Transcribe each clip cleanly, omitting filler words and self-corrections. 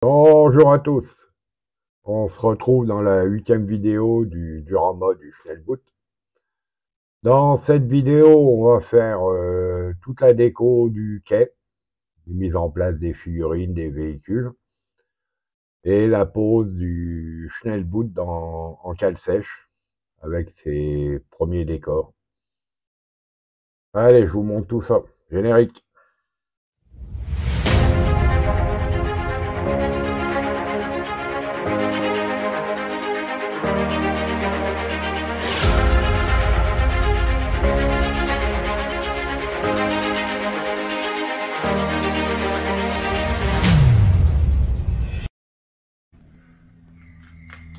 Bonjour à tous, on se retrouve dans la 8e vidéo du diorama du Schnellboot. Dans cette vidéo, on va faire toute la déco du quai, mise en place des figurines, des véhicules, et la pose du Schnellboot en cale sèche, avec ses premiers décors. Allez, je vous montre tout ça. Générique.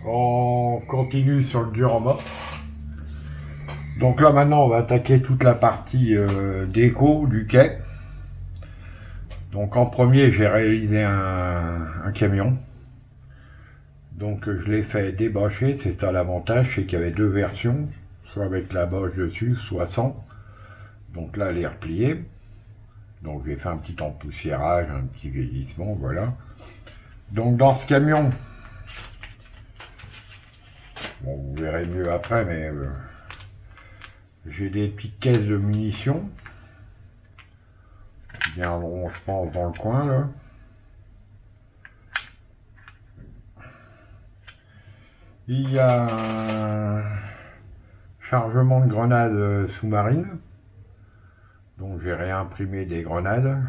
On continue sur le diorama. Donc là maintenant on va attaquer toute la partie déco du quai. Donc en premier j'ai réalisé un camion. Donc je l'ai fait débâcher, c'est ça l'avantage, c'est qu'il y avait deux versions, soit avec la bâche dessus, soit sans. Donc là elle est repliée. Donc j'ai fait un petit empoussiérage, un petit vieillissement, voilà. Donc dans ce camion, bon vous verrez mieux après, mais j'ai des petites caisses de munitions qui viendront, je pense, dans le coin là. Il y a un chargement de grenades sous-marines. Donc j'ai réimprimé des grenades.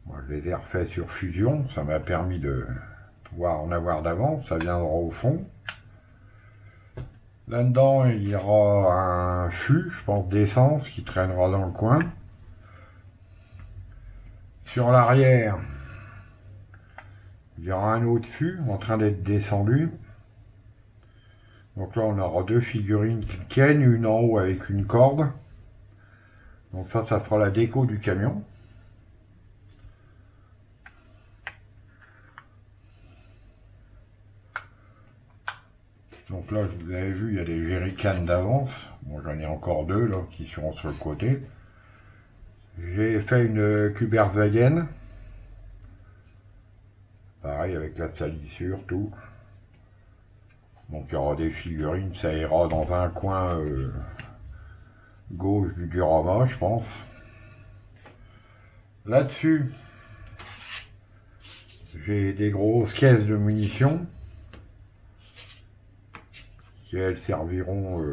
Moi, je les ai refait sur fusion. Ça m'a permis de pouvoir en avoir d'avance. Ça viendra au fond. Là-dedans, il y aura un fût, je pense, d'essence qui traînera dans le coin. Sur l'arrière, il y aura un autre fût en train d'être descendu. Donc là, on aura deux figurines qui tiennent, une en haut avec une corde. Donc ça fera la déco du camion. Donc là, vous avez vu, il y a des jerrycans d'avance. Bon, j'en ai encore deux là qui seront sur le côté. J'ai fait une Kuberswagen. Pareil avec la salissure, tout. Donc il y aura des figurines, ça ira dans un coin gauche du diorama, je pense. Là-dessus, j'ai des grosses caisses de munitions. Qui elles serviront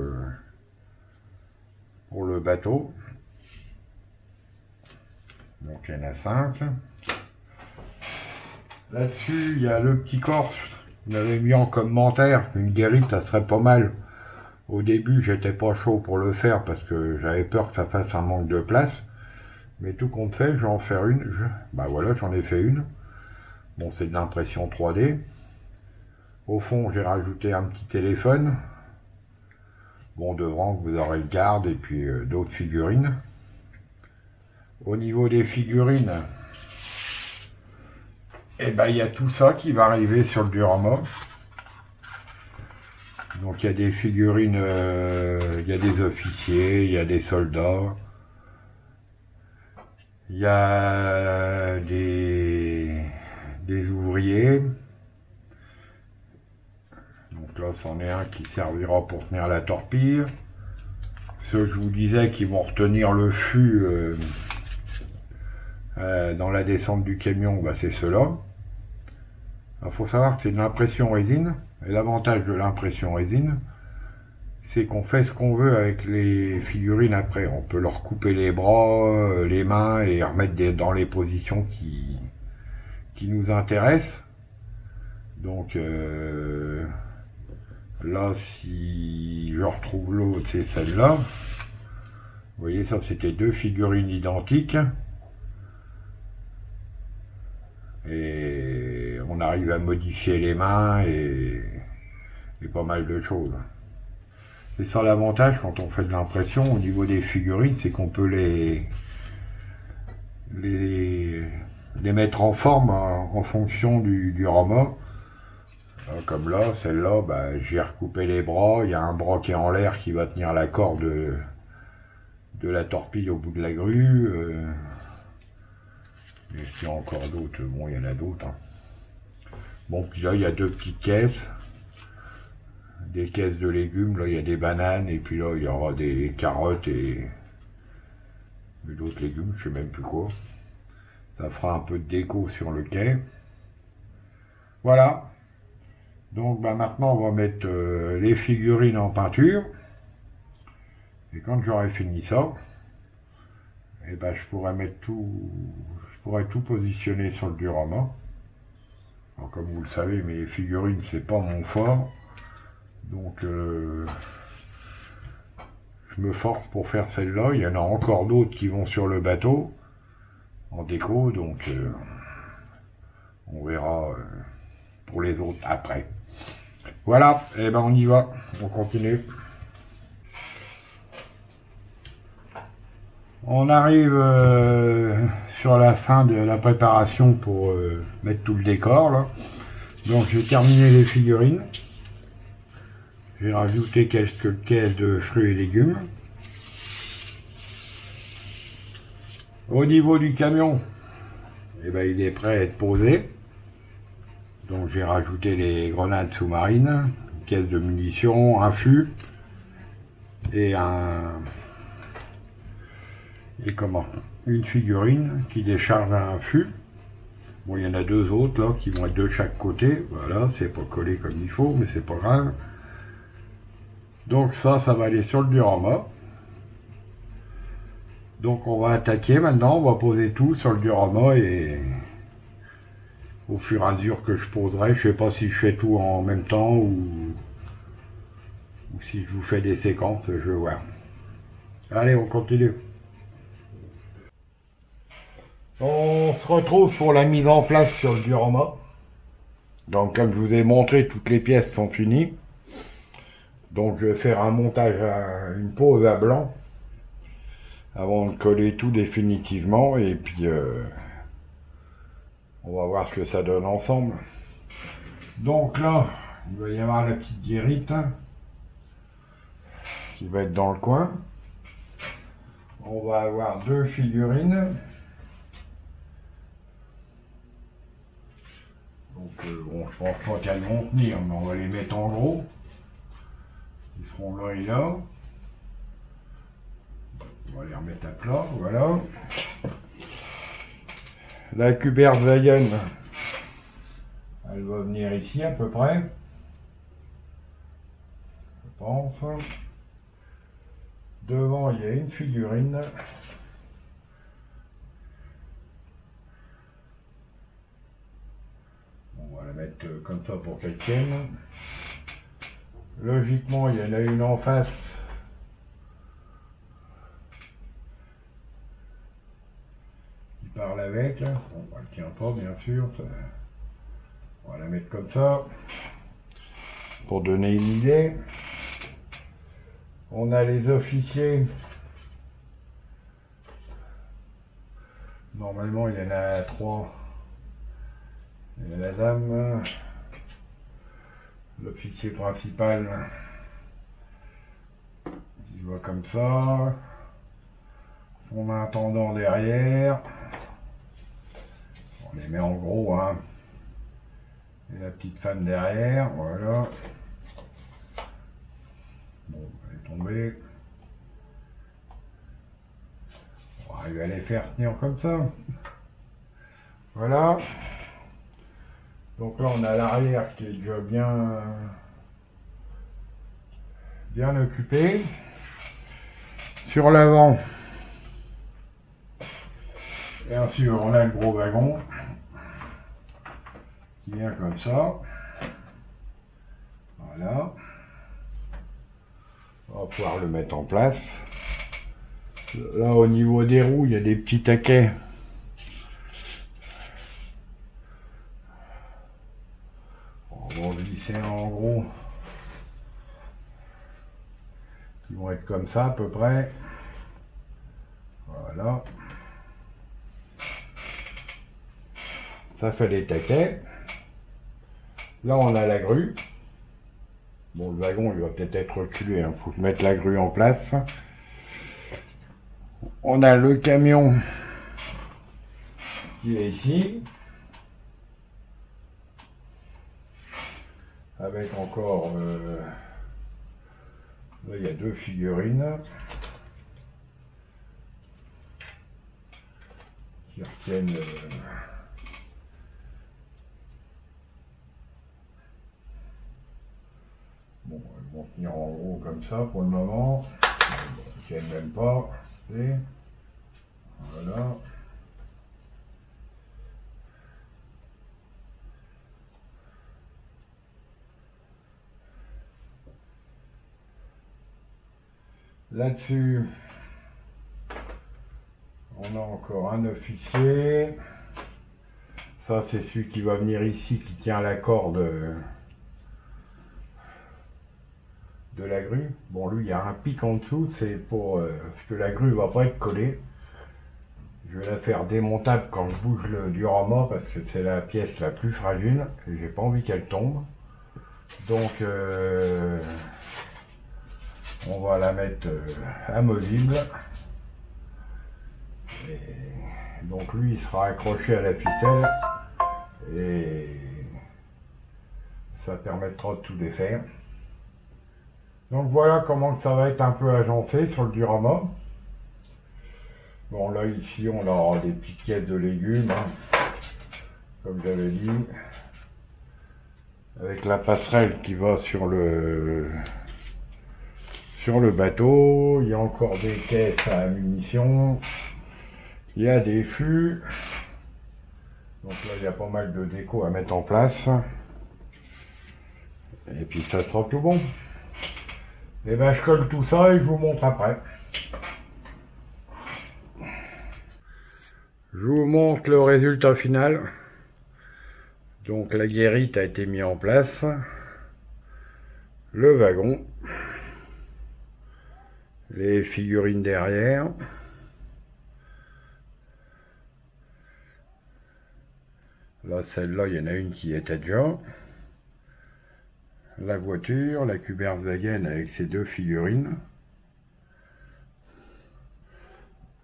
pour le bateau. Donc il y en a 5. Là-dessus, il y a le petit Corse. On avait mis en commentaire une guérite, ça serait pas mal. Au début, j'étais pas chaud pour le faire parce que j'avais peur que ça fasse un manque de place. Mais tout compte fait, je vais en faire une. Bah voilà, j'en ai fait une. Bon, c'est de l'impression 3D. Au fond, j'ai rajouté un petit téléphone. Bon, devant, vous aurez le garde et puis d'autres figurines. Au niveau des figurines, et ben il y a tout ça qui va arriver sur le diorama. Donc il y a des figurines, il y a des officiers, il y a des soldats, il y a des ouvriers. Donc là c'en est un qui servira pour tenir la torpille. Ceux que je vous disais qui vont retenir le fût dans la descente du camion, bah c'est ceux-là. Il faut savoir que c'est de l'impression résine. Et l'avantage de l'impression résine, c'est qu'on fait ce qu'on veut avec les figurines après. On peut leur couper les bras, les mains et remettre dans les positions qui nous intéressent. Donc là, si je retrouve l'autre, c'est celle-là. Vous voyez, ça c'était deux figurines identiques. Et on arrive à modifier les mains et pas mal de choses. C'est ça l'avantage quand on fait de l'impression au niveau des figurines, c'est qu'on peut les mettre en forme en fonction du diorama. Comme là, celle-là, bah, j'ai recoupé les bras, il y a un bras qui est en l'air qui va tenir la corde de la torpille au bout de la grue. Est-ce qu'il y a encore d'autres? Bon, il y en a d'autres. Hein. Bon, puis là, il y a deux petites caisses. Des caisses de légumes. Là, il y a des bananes. Et puis là, il y aura des carottes et d'autres légumes. Je sais même plus quoi. Ça fera un peu de déco sur le quai. Voilà. Donc, bah, maintenant, on va mettre les figurines en peinture. Et quand j'aurai fini ça, et ben, je pourrais mettre tout... Je pourrais tout positionner sur le diorama. Alors, comme vous le savez, mes figurines, c'est pas mon fort. Donc, je me force pour faire celle-là. Il y en a encore d'autres qui vont sur le bateau, en déco. Donc, on verra pour les autres après. Voilà, et ben on y va. On continue. On arrive sur la fin de la préparation pour mettre tout le décor là. Donc j'ai terminé les figurines. J'ai rajouté quelques caisses de fruits et légumes. Au niveau du camion, eh ben, il est prêt à être posé. Donc j'ai rajouté les grenades sous-marines, une caisse de munitions, un fût et une figurine qui décharge un fût. Bon, il y en a deux autres là qui vont être de chaque côté. Voilà, c'est pas collé comme il faut, mais c'est pas grave. Donc ça va aller sur le diorama. Donc on va attaquer maintenant, on va poser tout sur le diorama et au fur et à mesure que je poserai, je sais pas si je fais tout en même temps ou si je vous fais des séquences, je vais voir. Allez, on continue. On se retrouve pour la mise en place sur le diorama. Donc comme je vous ai montré, toutes les pièces sont finies. Donc je vais faire un montage, une pose à blanc avant de coller tout définitivement et puis on va voir ce que ça donne ensemble. Donc là, il va y avoir la petite guérite qui va être dans le coin. On va avoir deux figurines. Donc bon, je pense pas qu'elles vont tenir, mais on va les mettre en gros. Ils seront là et là. On va les remettre à plat, voilà. La Kubertveien, elle va venir ici à peu près. Je pense. Devant, il y a une figurine. On va la mettre comme ça pour qu'elle tienne. Logiquement, il y en a une en face. Qui parle avec. Bon, elle ne tient pas, bien sûr. Ça... On va la mettre comme ça. Pour donner une idée. On a les officiers. Normalement, il y en a 3. Il y a la dame. L'officier principal, il voit comme ça, son intendant derrière, on les met en gros, hein, et la petite femme derrière, voilà, bon, elle est tombée, on va arriver à les faire tenir comme ça, voilà. Donc là, on a l'arrière qui est déjà bien occupé. Sur l'avant, bien sûr, on a le gros wagon qui vient comme ça. Voilà. On va pouvoir le mettre en place. Là, au niveau des roues, il y a des petits taquets. On va glisser en gros qui vont être comme ça à peu près. Voilà. Ça fait les taquets. Là on a la grue. Bon, le wagon il va peut-être être reculé, hein. Faut mettre la grue en place. On a le camion qui est ici. avec encore là, il y a 2 figurines qui retiennent bon, elles vont tenir en gros comme ça pour le moment, elles tiennent même pas, et voilà. Là-dessus, on a encore un officier. Ça, c'est celui qui va venir ici, qui tient la corde de la grue. Bon, lui, il y a un pic en dessous, c'est pour parce que la grue va pas être collée. Je vais la faire démontable quand je bouge le diorama parce que c'est la pièce la plus fragile et j'ai pas envie qu'elle tombe. Donc, on va la mettre amovible. Et donc lui il sera accroché à la ficelle et ça permettra de tout défaire. Donc voilà comment ça va être un peu agencé sur le diorama. Bon là ici on aura des petites caisses de légumes, hein, comme j'avais dit, avec la passerelle qui va sur le bateau. Il y a encore des caisses à munitions, il y a des fûts, donc là il y a pas mal de déco à mettre en place, et puis ça sera tout bon. Et ben je colle tout ça et je vous montre après. Je vous montre le résultat final. Donc la guérite a été mise en place, le wagon, les figurines derrière, là celle-là il y en a une qui était déjà, la voiture, la Kuberswagen avec ses 2 figurines,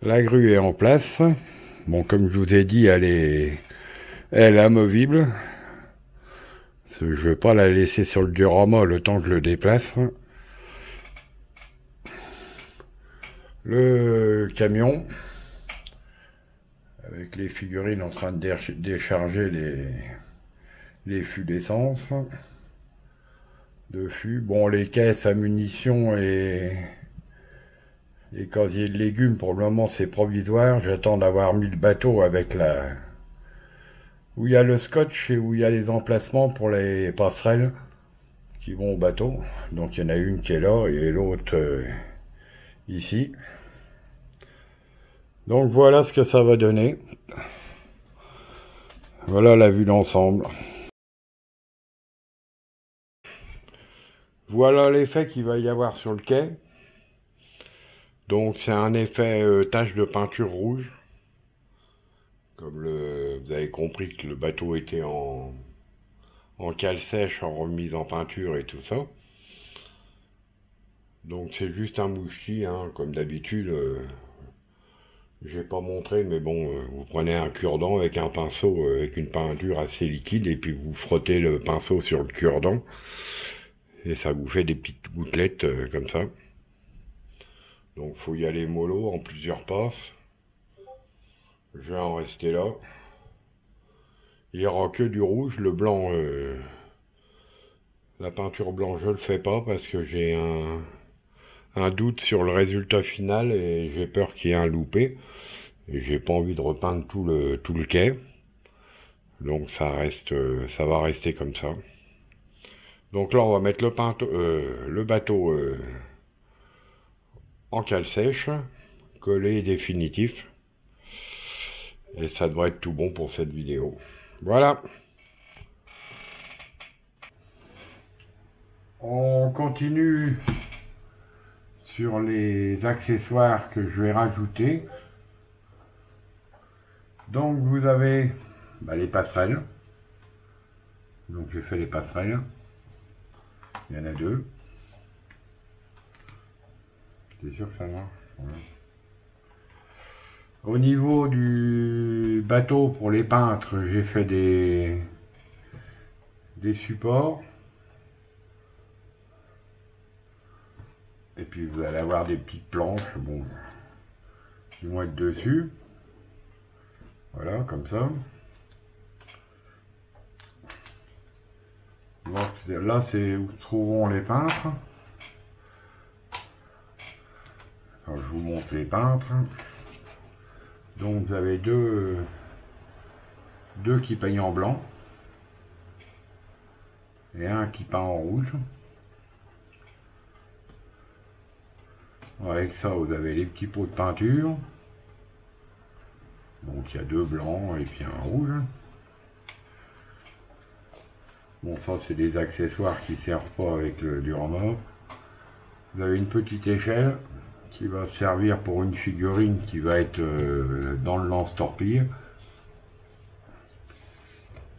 la grue est en place. Bon, comme je vous ai dit, elle est amovible. Je ne vais pas la laisser sur le diorama le temps que je le déplace. Le camion, avec les figurines en train de décharger les fûts d'essence. De fûts. Bon, les caisses à munitions et casiers de légumes, pour le moment, c'est provisoire. J'attends d'avoir mis le bateau avec où il y a le scotch et où il y a les emplacements pour les passerelles qui vont au bateau. Donc il y en a une qui est là et l'autre ici. Donc voilà ce que ça va donner. Voilà la vue d'ensemble. Voilà l'effet qu'il va y avoir sur le quai. Donc c'est un effet tache de peinture rouge. Comme vous avez compris que le bateau était en cale sèche, en remise en peinture et tout ça. Donc c'est juste un mouchi, hein, comme d'habitude. J'ai pas montré, mais bon, vous prenez un cure-dent avec un pinceau, avec une peinture assez liquide, et puis vous frottez le pinceau sur le cure-dent, et ça vous fait des petites gouttelettes comme ça. Donc faut y aller mollo en plusieurs passes. Je vais en rester là. Il n'y aura que du rouge, le blanc, la peinture blanche je le fais pas parce que j'ai un doute sur le résultat final et j'ai peur qu'il y ait un loupé. Et j'ai pas envie de repeindre tout le quai. Donc ça va rester comme ça. Donc là on va mettre le bateau en cale sèche, collé définitif. Et ça devrait être tout bon pour cette vidéo. Voilà. On continue sur les accessoires que je vais rajouter. Donc vous avez les passerelles. Donc j'ai fait les passerelles. Il y en a 2. T'es sûr que ça marche? Ouais. Au niveau du bateau pour les peintres, j'ai fait des supports. Et puis vous allez avoir des petites planches, bon, qui vont être dessus. Voilà, comme ça. Donc là, c'est où se trouveront les peintres. Alors, je vous montre les peintres. Donc vous avez deux qui peignent en blanc et un qui peint en rouge. Avec ça, vous avez les petits pots de peinture. Donc il y a deux blancs et puis un rouge. Bon, ça c'est des accessoires qui ne servent pas avec le diorama. Vous avez une petite échelle qui va servir pour une figurine qui va être dans le lance-torpille.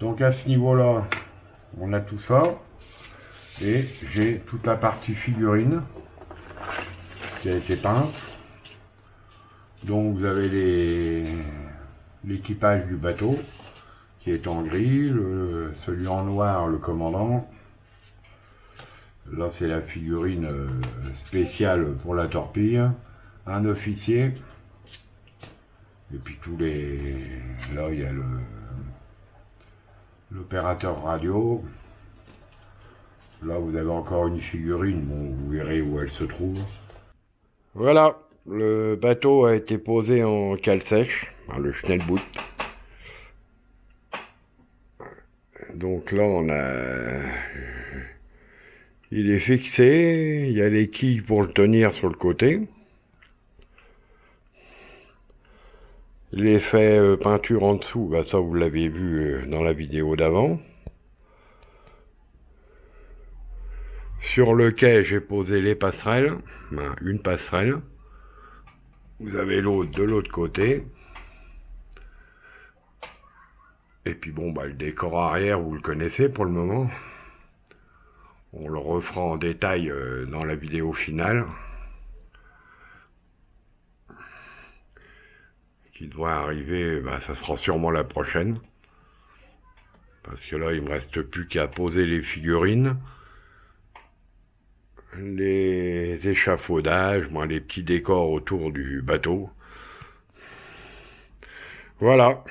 Donc à ce niveau-là, on a tout ça. Et j'ai toute la partie figurine qui a été peinte. Donc vous avez l'équipage du bateau qui est en gris, celui en noir, le commandant. Là c'est la figurine spéciale pour la torpille, un officier, et puis tous les... Là il y a l'opérateur radio. Là vous avez encore une figurine, bon vous verrez où elle se trouve. Voilà, le bateau a été posé en cale sèche, le Schnellboot. Donc là on a... Il est fixé, il y a les quilles pour le tenir sur le côté. L'effet peinture en dessous, bah ça vous l'avez vu dans la vidéo d'avant. Sur le quai, j'ai posé les passerelles, une passerelle. Vous avez l'autre de l'autre côté. Et puis bon, bah le décor arrière, vous le connaissez pour le moment. On le refera en détail dans la vidéo finale. Qui devrait arriver, bah, ça sera sûrement la prochaine. Parce que là, il me reste plus qu'à poser les figurines. Les échafaudages, les petits décors autour du bateau. Voilà.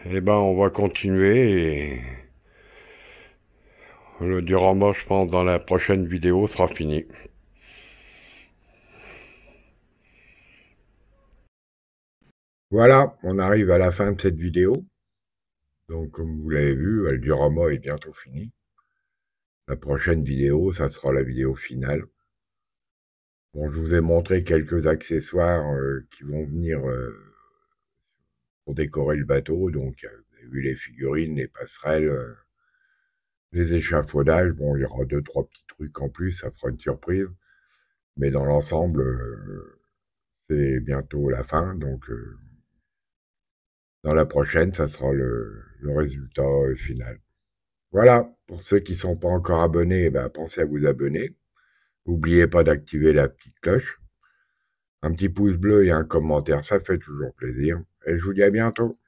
Et ben, on va continuer et... Le diorama, je pense, dans la prochaine vidéo sera fini. Voilà, on arrive à la fin de cette vidéo. Donc, comme vous l'avez vu, le diorama est bientôt fini. La prochaine vidéo, ça sera la vidéo finale. Bon, je vous ai montré quelques accessoires qui vont venir pour décorer le bateau. Donc, vous avez vu les figurines, les passerelles... Les échafaudages, bon, il y aura 2-3 petits trucs en plus, ça fera une surprise. Mais dans l'ensemble, c'est bientôt la fin, donc dans la prochaine, ça sera le résultat final. Voilà, pour ceux qui ne sont pas encore abonnés, pensez à vous abonner. N'oubliez pas d'activer la petite cloche. Un petit pouce bleu et un commentaire, ça fait toujours plaisir. Et je vous dis à bientôt.